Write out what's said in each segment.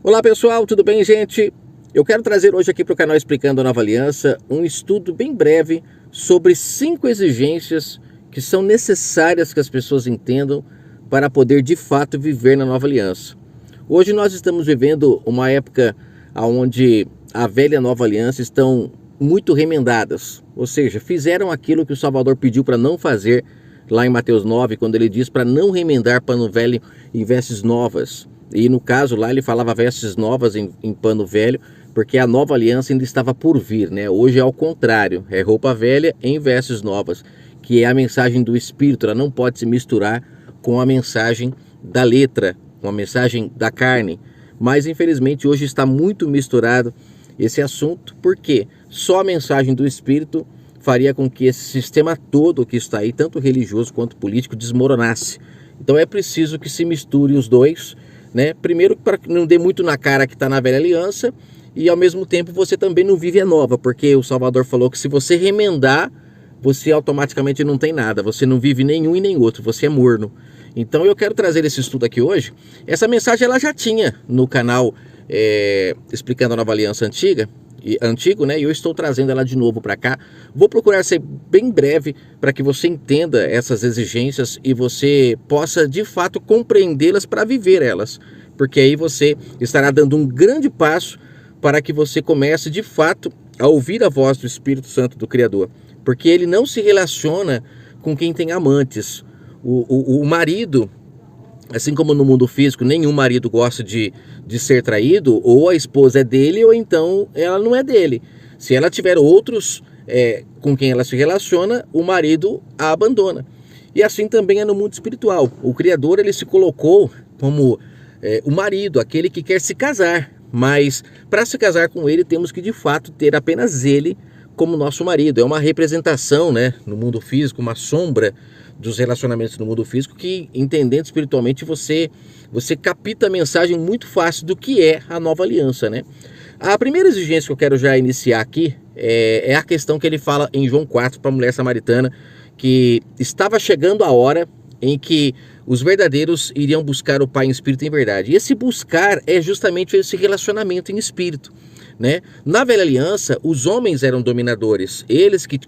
Olá pessoal, tudo bem, gente? Eu quero trazer hoje aqui para o canal Explicando a Nova Aliança um estudo bem breve sobre 5 exigências que são necessárias que as pessoas entendam para poder de fato viver na Nova Aliança. Hoje nós estamos vivendo uma época onde a velha e a Nova Aliança estão muito remendadas, ou seja, fizeram aquilo que o Salvador pediu para não fazer lá em Mateus 9, quando ele diz para não remendar pano velho em vestes novas. E no caso lá ele falava vestes novas em pano velho, porque a nova aliança ainda estava por vir, né? Hoje é ao contrário, é roupa velha em vestes novas, que é a mensagem do Espírito, ela não pode se misturar com a mensagem da letra, com a mensagem da carne. Mas infelizmente hoje está muito misturado esse assunto, porque só a mensagem do Espírito faria com que esse sistema todo que está aí, tanto religioso quanto político, desmoronasse. Então é preciso que se misture os dois, né? Primeiro, para que não dê muito na cara que está na velha aliança, e ao mesmo tempo você também não vive a nova, porque o Salvador falou que se você remendar, você automaticamente não tem nada, você não vive nenhum e nem outro, você é morno. Então eu quero trazer esse estudo aqui hoje. Essa mensagem ela já tinha no canal Explicando a Nova Aliança antigo, né? E eu estou trazendo ela de novo para cá. Vou procurar ser bem breve para que você entenda essas exigências e você possa de fato compreendê-las para viver elas, porque aí você estará dando um grande passo para que você comece de fato a ouvir a voz do Espírito Santo do Criador, porque ele não se relaciona com quem tem amantes. O marido, assim como no mundo físico, nenhum marido gosta de ser traído, ou a esposa é dele, ou então ela não é dele. Se ela tiver outros com quem ela se relaciona, o marido a abandona. E assim também é no mundo espiritual. O Criador ele se colocou como o marido, aquele que quer se casar. Mas para se casar com ele, temos que de fato ter apenas ele como nosso marido. É uma representação, né, no mundo físico, uma sombra dos relacionamentos no mundo físico, que entendendo espiritualmente você capta a mensagem muito fácil do que é a nova aliança, né? A primeira exigência que eu quero já iniciar aqui é a questão que ele fala em João 4 para a mulher samaritana, que estava chegando a hora em que os verdadeiros iriam buscar o Pai em espírito e em verdade. E esse buscar é justamente esse relacionamento em espírito, né? Na velha aliança, os homens eram dominadores, eles que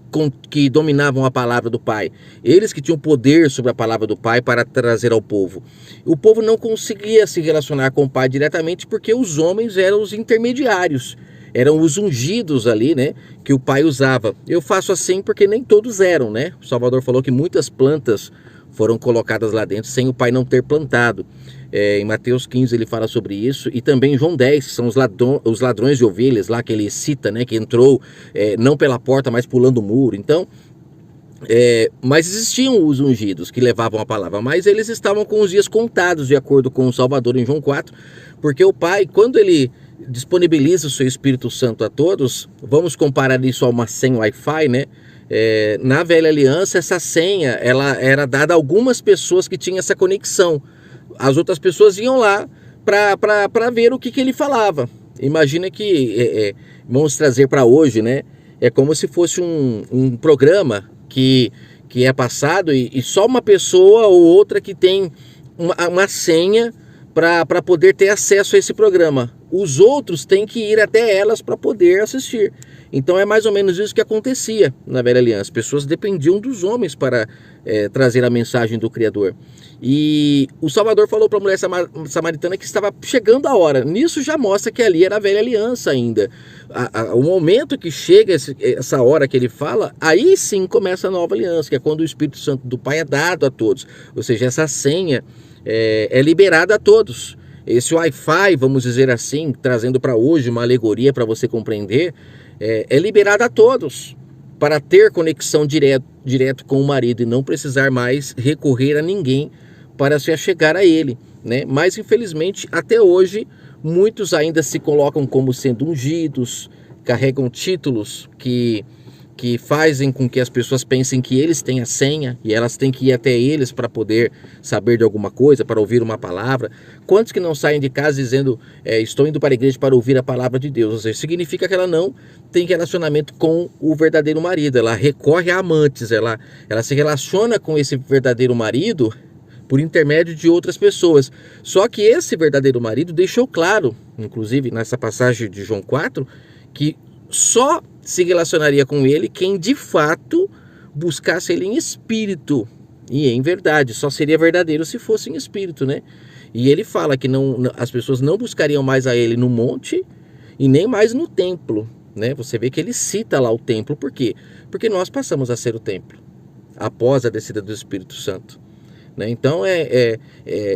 dominavam a palavra do Pai, eles que tinham poder sobre a palavra do Pai para trazer ao povo. O povo não conseguia se relacionar com o Pai diretamente porque os homens eram os intermediários, eram os ungidos ali, né, que o Pai usava. Eu faço assim porque nem todos eram, né? O Salvador falou que muitas plantas foram colocadas lá dentro sem o Pai não ter plantado. Em Mateus 15 ele fala sobre isso, e também em João 10, que são os ladrões de ovelhas lá que ele cita, né, que entrou não pela porta, mas pulando o muro. Então, mas existiam os ungidos que levavam a palavra, mas eles estavam com os dias contados, de acordo com o Salvador em João 4, porque o Pai, quando ele disponibiliza o seu Espírito Santo a todos, vamos comparar isso a uma senha Wi-Fi, né? Na velha aliança, essa senha ela era dada a algumas pessoas que tinham essa conexão. As outras pessoas iam lá para ver o que ele falava. Imagina que, vamos trazer para hoje, né? É como se fosse um programa que é passado e só uma pessoa ou outra que tem uma senha para poder ter acesso a esse programa. Os outros têm que ir até elas para poder assistir. Então é mais ou menos isso que acontecia na velha aliança. As pessoas dependiam dos homens para trazer a mensagem do Criador. E o Salvador falou para a mulher samaritana que estava chegando a hora. Nisso já mostra que ali era a velha aliança ainda. O momento que chega essa hora que ele fala, aí sim começa a nova aliança, que é quando o Espírito Santo do Pai é dado a todos. Ou seja, essa senha é liberada a todos. Esse Wi-Fi, vamos dizer assim, trazendo para hoje uma alegoria para você compreender, é liberado a todos para ter conexão direto com o marido e não precisar mais recorrer a ninguém para se achegar a ele, né? Mas infelizmente até hoje muitos ainda se colocam como sendo ungidos, carregam títulos que fazem com que as pessoas pensem que eles têm a senha e elas têm que ir até eles para poder saber de alguma coisa, para ouvir uma palavra. Quantos que não saem de casa dizendo estou indo para a igreja para ouvir a palavra de Deus? Ou seja, significa que ela não tem relacionamento com o verdadeiro marido, ela recorre a amantes, ela se relaciona com esse verdadeiro marido por intermédio de outras pessoas. Só que esse verdadeiro marido deixou claro inclusive nessa passagem de João 4, que só se relacionaria com ele quem de fato buscasse ele em espírito e em verdade. Só seria verdadeiro se fosse em espírito, né? E ele fala que as pessoas não buscariam mais a ele no monte e nem mais no templo, né? Você vê que ele cita lá o templo, por quê? Porque nós passamos a ser o templo após a descida do Espírito Santo, né? Então,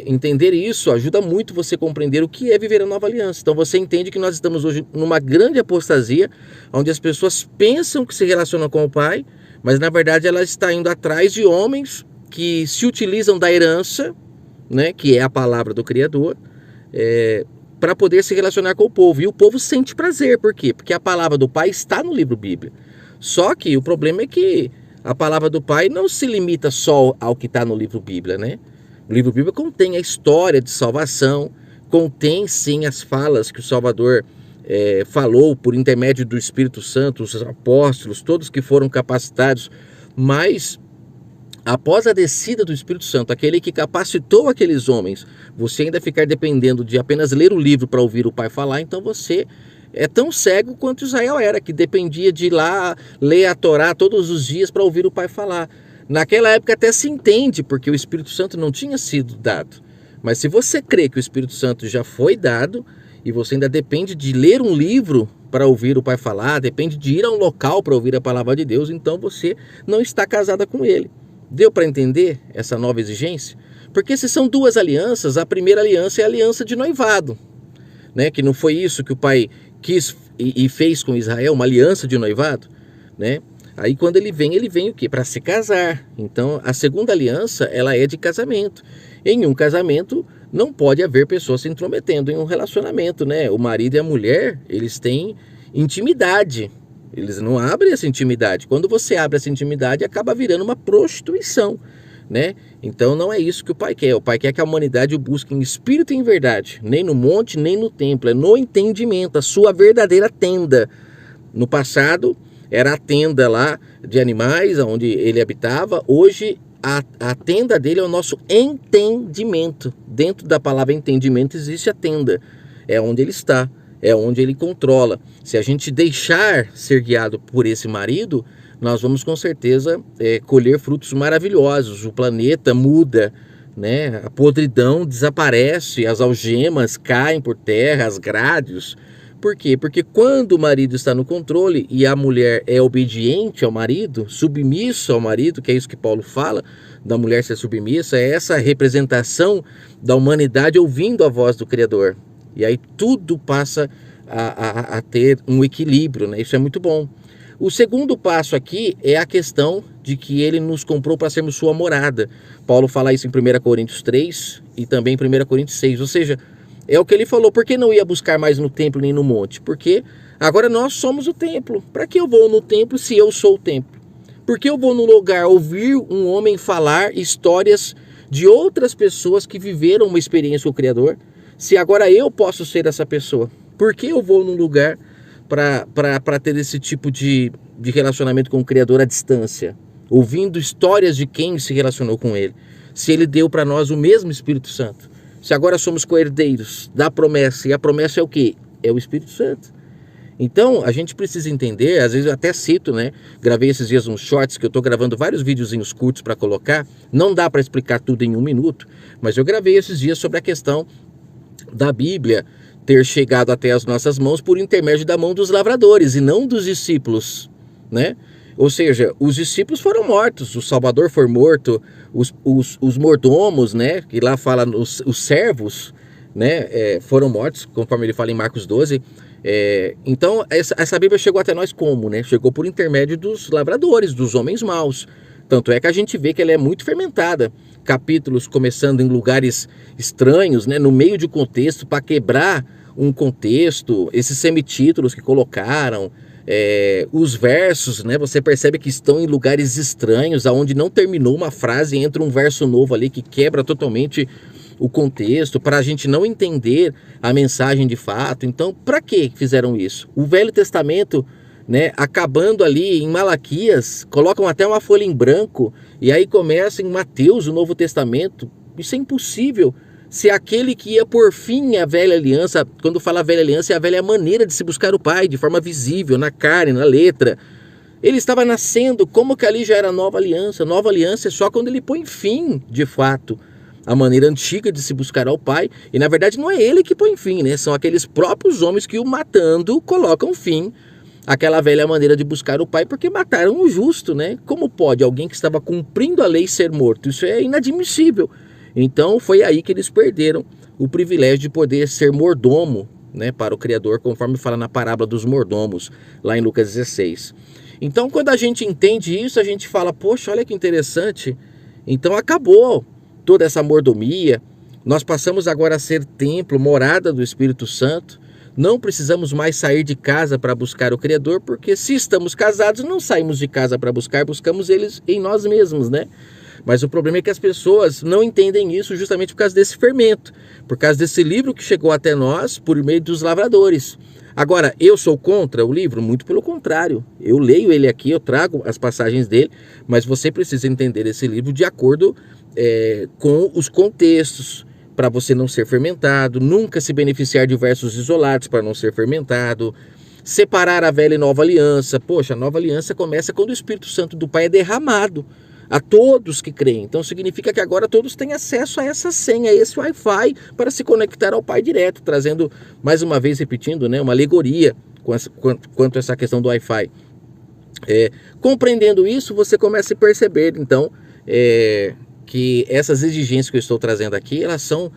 entender isso ajuda muito você a compreender o que é viver a nova aliança. Então você entende que nós estamos hoje numa grande apostasia, onde as pessoas pensam que se relacionam com o Pai, mas na verdade ela está indo atrás de homens que se utilizam da herança, né, que é a palavra do Criador, para poder se relacionar com o povo. E o povo sente prazer, por quê? Porque a palavra do Pai está no livro Bíblia. Só que o problema é que a palavra do Pai não se limita só ao que está no livro Bíblia, né? O livro Bíblia contém a história de salvação, contém sim as falas que o Salvador falou por intermédio do Espírito Santo, os apóstolos, todos que foram capacitados, mas após a descida do Espírito Santo, aquele que capacitou aqueles homens, você ainda ficar dependendo de apenas ler o livro para ouvir o Pai falar, então você é tão cego quanto Israel era, que dependia de ir lá ler a Torá todos os dias para ouvir o Pai falar. Naquela época até se entende, porque o Espírito Santo não tinha sido dado. Mas se você crê que o Espírito Santo já foi dado, e você ainda depende de ler um livro para ouvir o Pai falar, depende de ir a um local para ouvir a palavra de Deus, então você não está casada com Ele. Deu para entender essa nova exigência? Porque se são duas alianças, a primeira aliança é a aliança de noivado, né? Que não foi isso que o Pai quis e fez com Israel, uma aliança de noivado, né? Aí quando ele vem o quê? Para se casar. Então a segunda aliança, ela é de casamento. Em um casamento não pode haver pessoas se intrometendo em um relacionamento, né? O marido e a mulher, eles têm intimidade. Eles não abrem essa intimidade. Quando você abre essa intimidade, acaba virando uma prostituição, né? Então não é isso que o Pai quer. O Pai quer que a humanidade o busque em espírito e em verdade. Nem no monte, nem no templo. É no entendimento, a sua verdadeira tenda. No passado, era a tenda lá de animais, onde ele habitava. Hoje, a tenda dele é o nosso entendimento. Dentro da palavra entendimento existe a tenda. É onde ele está. É onde ele controla. Se a gente deixar ser guiado por esse marido, nós vamos com certeza colher frutos maravilhosos. O planeta muda, né? A podridão desaparece, as algemas caem por terra, as grades. Por quê? Porque quando o marido está no controle e a mulher é obediente ao marido, submissa ao marido, que é isso que Paulo fala, da mulher ser submissa, é essa representação da humanidade ouvindo a voz do Criador. E aí tudo passa a ter um equilíbrio, né? Isso é muito bom. O segundo passo aqui é a questão de que ele nos comprou para sermos sua morada. Paulo fala isso em 1 Coríntios 3 e também em 1 Coríntios 6. Ou seja, é o que ele falou. Por que não ia buscar mais no templo nem no monte? Porque agora nós somos o templo. Para que eu vou no templo se eu sou o templo? Por que eu vou no lugar ouvir um homem falar histórias de outras pessoas que viveram uma experiência com o Criador? Se agora eu posso ser essa pessoa, por que eu vou num lugar para ter esse tipo de relacionamento com o Criador à distância? Ouvindo histórias de quem se relacionou com Ele. Se Ele deu para nós o mesmo Espírito Santo. Se agora somos co-herdeiros da promessa. E a promessa é o quê? É o Espírito Santo. Então, a gente precisa entender, às vezes eu até cito, né? Gravei esses dias uns shorts, que eu estou gravando vários videozinhos curtos para colocar. Não dá para explicar tudo em um minuto, mas eu gravei esses dias sobre a questão da Bíblia ter chegado até as nossas mãos por intermédio da mão dos lavradores e não dos discípulos, né? Ou seja, os discípulos foram mortos, o Salvador foi morto, os mordomos, né? Que lá fala os servos, né? Foram mortos, conforme ele fala em Marcos 12. Então essa Bíblia chegou até nós como, né? Chegou por intermédio dos lavradores, dos homens maus. Tanto é que a gente vê que ela é muito fermentada. Capítulos começando em lugares estranhos, né, no meio de contexto, para quebrar um contexto, esses semitítulos que colocaram, os versos, né, você percebe que estão em lugares estranhos, aonde não terminou uma frase e entra um verso novo ali que quebra totalmente o contexto, para a gente não entender a mensagem de fato. Então, para que fizeram isso? O Velho Testamento, né, acabando ali em Malaquias, colocam até uma folha em branco, e aí começa em Mateus, o Novo Testamento. Isso é impossível, se aquele que ia por fim a velha aliança, quando fala velha aliança, é a velha maneira de se buscar o Pai, de forma visível, na carne, na letra. Ele estava nascendo, como que ali já era nova aliança? Nova aliança é só quando ele põe fim, de fato, a maneira antiga de se buscar ao Pai. E na verdade não é ele que põe fim, né? São aqueles próprios homens que o matando colocam fim àquela velha maneira de buscar o Pai, porque mataram o justo, né? Como pode alguém que estava cumprindo a lei ser morto? Isso é inadmissível. Então foi aí que eles perderam o privilégio de poder ser mordomo, né, para o Criador, conforme fala na parábola dos mordomos, lá em Lucas 16. Então quando a gente entende isso, a gente fala, poxa, olha que interessante, então acabou toda essa mordomia, nós passamos agora a ser templo, morada do Espírito Santo, não precisamos mais sair de casa para buscar o Criador, porque se estamos casados, não saímos de casa para buscar, buscamos eles em nós mesmos, né? Mas o problema é que as pessoas não entendem isso justamente por causa desse fermento, por causa desse livro que chegou até nós por meio dos lavradores. Agora, eu sou contra o livro? Muito pelo contrário. Eu leio ele aqui, eu trago as passagens dele, mas você precisa entender esse livro de acordo com os contextos, para você não ser fermentado, nunca se beneficiar de versos isolados para não ser fermentado, separar a velha e nova aliança. Poxa, a nova aliança começa quando o Espírito Santo do Pai é derramado a todos que creem. Então significa que agora todos têm acesso a essa senha, a esse Wi-Fi, para se conectar ao Pai direto, trazendo, mais uma vez repetindo, né, uma alegoria quanto a essa questão do Wi-Fi. Compreendendo isso, você começa a perceber, então, que essas exigências que eu estou trazendo aqui, elas são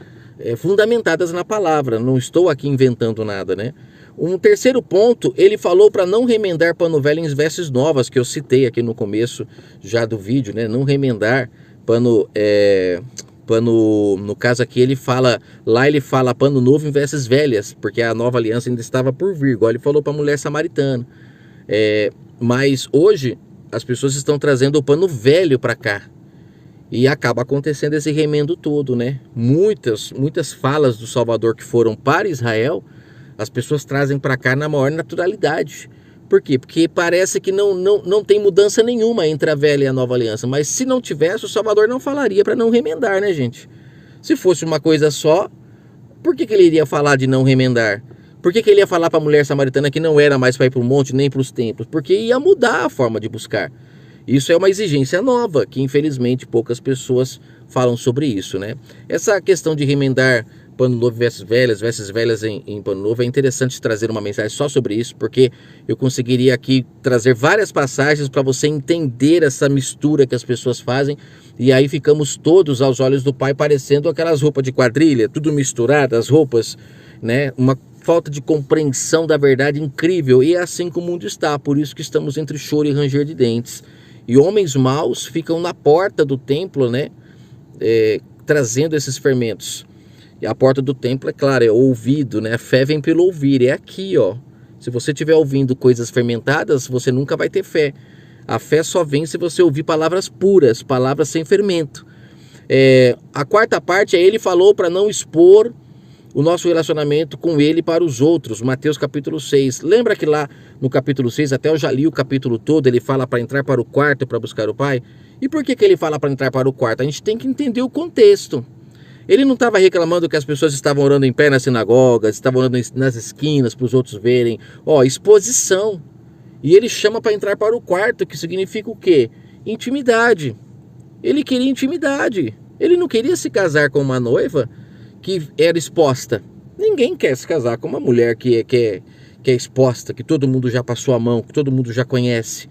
fundamentadas na palavra, não estou aqui inventando nada, né? Um terceiro ponto, ele falou para não remendar pano velho em vestes novas, que eu citei aqui no começo já do vídeo, né? Não remendar pano, no caso aqui ele fala pano novo em vestes velhas, porque a nova aliança ainda estava por vir, igual ele falou para a mulher samaritana. Mas hoje as pessoas estão trazendo o pano velho para cá, e acaba acontecendo esse remendo todo, né? Muitas falas do Salvador que foram para Israel, as pessoas trazem para cá na maior naturalidade. Por quê? Porque parece que não tem mudança nenhuma entre a velha e a nova aliança. Mas se não tivesse, o Salvador não falaria para não remendar, né, gente? Se fosse uma coisa só, por que ele iria falar de não remendar? Por que ele ia falar para a mulher samaritana que não era mais para ir para o monte nem para os templos? Porque ia mudar a forma de buscar. Isso é uma exigência nova, que infelizmente poucas pessoas falam sobre isso, né? Essa questão de remendar pano novo vestes velhas em pano novo, é interessante trazer uma mensagem só sobre isso, porque eu conseguiria aqui trazer várias passagens para você entender essa mistura que as pessoas fazem, e aí ficamos todos aos olhos do Pai parecendo aquelas roupas de quadrilha, tudo misturado, as roupas, né? Uma falta de compreensão da verdade incrível, e é assim que o mundo está, por isso que estamos entre choro e ranger de dentes. E homens maus ficam na porta do templo, né? Trazendo esses fermentos. E a porta do templo, é claro, é o ouvido, né? A fé vem pelo ouvir, é aqui, ó. Se você estiver ouvindo coisas fermentadas, você nunca vai ter fé. A fé só vem se você ouvir palavras puras, palavras sem fermento. A quarta parte ele falou para não expor o nosso relacionamento com ele para os outros, Mateus capítulo 6. Lembra que lá no capítulo 6, até eu já li o capítulo todo, ele fala para entrar para o quarto para buscar o Pai? E por que ele fala para entrar para o quarto? A gente tem que entender o contexto. Ele não estava reclamando que as pessoas estavam orando em pé nas sinagogas, estavam orando nas esquinas para os outros verem. Exposição. E ele chama para entrar para o quarto, que significa o quê? Intimidade. Ele queria intimidade. Ele não queria se casar com uma noiva que era exposta. Ninguém quer se casar com uma mulher que é exposta, que todo mundo já passou a mão, que todo mundo já conhece.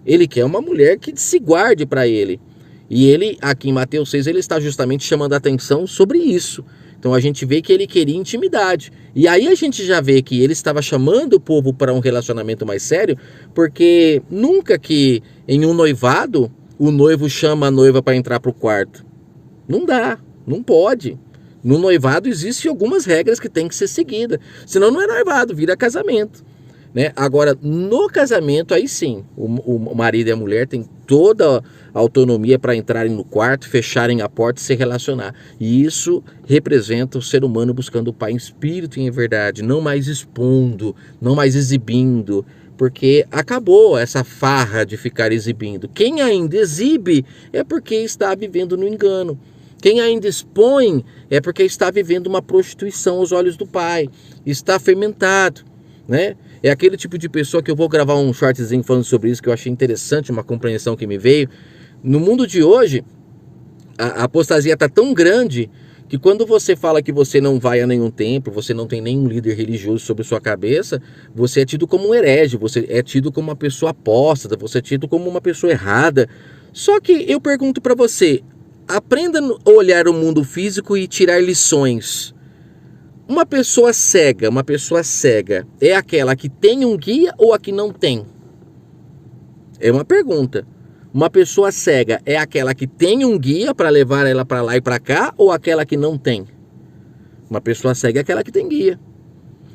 Ele quer uma mulher que se guarde para ele. E ele, aqui em Mateus 6, ele está justamente chamando a atenção sobre isso. Então a gente vê que ele queria intimidade. E aí a gente já vê que ele estava chamando o povo para um relacionamento mais sério, porque nunca que em um noivado o noivo chama a noiva para entrar para o quarto. Não dá, não pode. No noivado existem algumas regras que tem que ser seguidas. Senão não é noivado, vira casamento, né? Agora, no casamento, aí sim, o marido e a mulher têm toda a autonomia para entrarem no quarto, fecharem a porta e se relacionar. E isso representa o ser humano buscando o Pai em espírito e em verdade, não mais expondo, não mais exibindo, porque acabou essa farra de ficar exibindo. Quem ainda exibe é porque está vivendo no engano. Quem ainda expõe é porque está vivendo uma prostituição aos olhos do pai, está fermentado, né? É aquele tipo de pessoa que eu vou gravar um shortzinho falando sobre isso, que eu achei interessante, uma compreensão que me veio. No mundo de hoje, a apostasia está tão grande que quando você fala que você não vai a nenhum templo, você não tem nenhum líder religioso sobre sua cabeça, você é tido como um herege, você é tido como uma pessoa apóstata, você é tido como uma pessoa errada. Só que eu pergunto para você, aprenda a olhar o mundo físico e tirar lições. Uma pessoa cega é aquela que tem um guia ou a que não tem? É uma pergunta. Uma pessoa cega é aquela que tem um guia para levar ela para lá e para cá ou aquela que não tem? Uma pessoa cega é aquela que tem guia.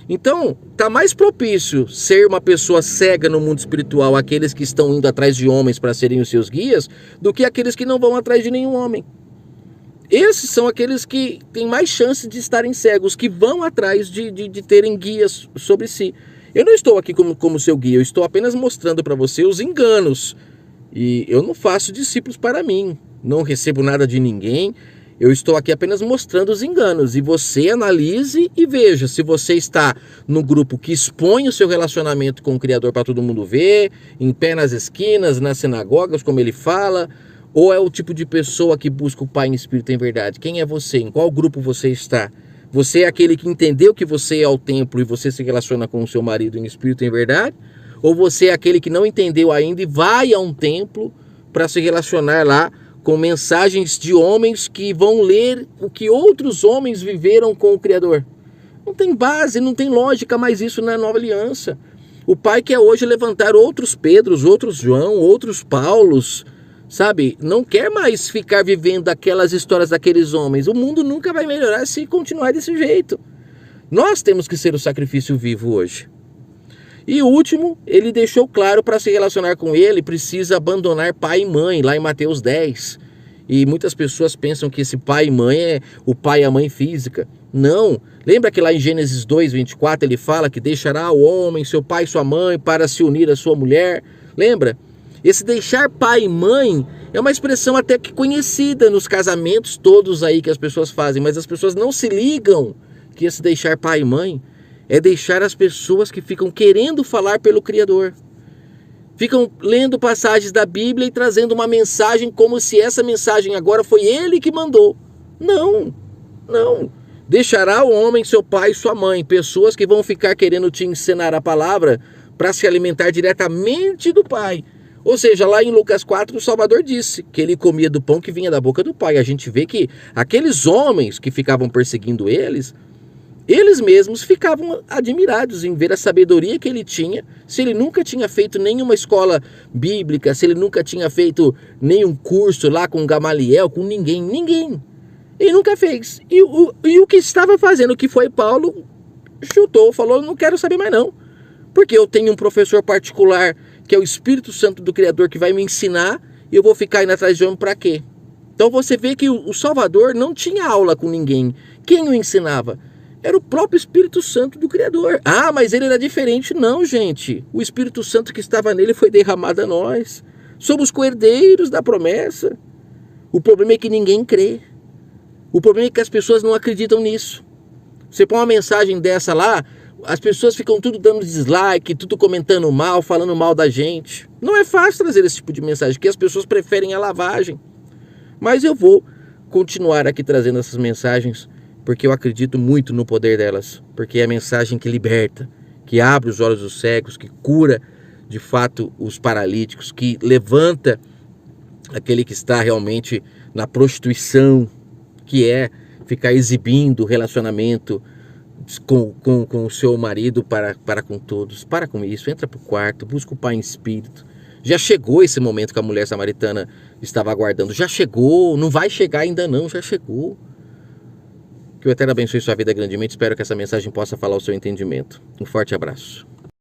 Então, tá mais propício ser uma pessoa cega no mundo espiritual, aqueles que estão indo atrás de homens para serem os seus guias, do que aqueles que não vão atrás de nenhum homem. Esses são aqueles que têm mais chance de estarem cegos, que vão atrás de terem guias sobre si. Eu não estou aqui como seu guia, eu estou apenas mostrando para você os enganos. E eu não faço discípulos para mim, não recebo nada de ninguém, eu estou aqui apenas mostrando os enganos. E você analise e veja se você está no grupo que expõe o seu relacionamento com o Criador para todo mundo ver, em pé nas esquinas, nas sinagogas, como ele fala, ou é o tipo de pessoa que busca o Pai em espírito em verdade. Quem é você? Em qual grupo você está? Você é aquele que entendeu que você é ao templo e você se relaciona com o seu marido em espírito em verdade? Ou você é aquele que não entendeu ainda e vai a um templo para se relacionar lá com mensagens de homens que vão ler o que outros homens viveram com o Criador? Não tem base, não tem lógica mais isso na nova aliança. O Pai quer hoje levantar outros Pedros, outros João, outros Paulos, sabe? Não quer mais ficar vivendo aquelas histórias daqueles homens. O mundo nunca vai melhorar se continuar desse jeito. Nós temos que ser o sacrifício vivo hoje. E o último, ele deixou claro, para se relacionar com ele, precisa abandonar pai e mãe, lá em Mateus 10. E muitas pessoas pensam que esse pai e mãe é o pai e a mãe física. Não. Lembra que lá em Gênesis 2:24 ele fala que deixará o homem, seu pai e sua mãe, para se unir à sua mulher? Lembra? Esse deixar pai e mãe é uma expressão até que conhecida nos casamentos todos aí que as pessoas fazem, mas as pessoas não se ligam que esse deixar pai e mãe é deixar as pessoas que ficam querendo falar pelo Criador. Ficam lendo passagens da Bíblia e trazendo uma mensagem como se essa mensagem agora foi ele que mandou. Não, não. Deixará o homem, seu pai e sua mãe, pessoas que vão ficar querendo te ensinar a palavra para se alimentar diretamente do Pai. Ou seja, lá em Lucas 4, o Salvador disse que ele comia do pão que vinha da boca do Pai. A gente vê que aqueles homens que ficavam perseguindo eles mesmos ficavam admirados em ver a sabedoria que ele tinha, se ele nunca tinha feito nenhuma escola bíblica, se ele nunca tinha feito nenhum curso lá com Gamaliel, com ninguém. Ele nunca fez. E o que estava fazendo, que foi Paulo, chutou, falou, não quero saber mais não. Porque eu tenho um professor particular, que é o Espírito Santo do Criador, que vai me ensinar, e eu vou ficar indo atrás de homem para quê? Então você vê que o Salvador não tinha aula com ninguém. Quem o ensinava? Era o próprio Espírito Santo do Criador. Ah, mas ele era diferente. Não, gente. O Espírito Santo que estava nele foi derramado a nós. Somos co-herdeiros da promessa. O problema é que ninguém crê. O problema é que as pessoas não acreditam nisso. Você põe uma mensagem dessa lá, as pessoas ficam tudo dando dislike, tudo comentando mal, falando mal da gente. Não é fácil trazer esse tipo de mensagem, porque as pessoas preferem a lavagem. Mas eu vou continuar aqui trazendo essas mensagens, porque eu acredito muito no poder delas, porque é a mensagem que liberta, que abre os olhos dos cegos, que cura de fato os paralíticos, que levanta aquele que está realmente na prostituição, que é ficar exibindo relacionamento com o seu marido para com todos. Para com isso, entra para o quarto, busca o Pai em espírito. Já chegou esse momento que a mulher samaritana estava aguardando, já chegou, não vai chegar ainda não, já chegou. Que o Eterno abençoe sua vida grandemente. Espero que essa mensagem possa falar ao seu entendimento. Um forte abraço.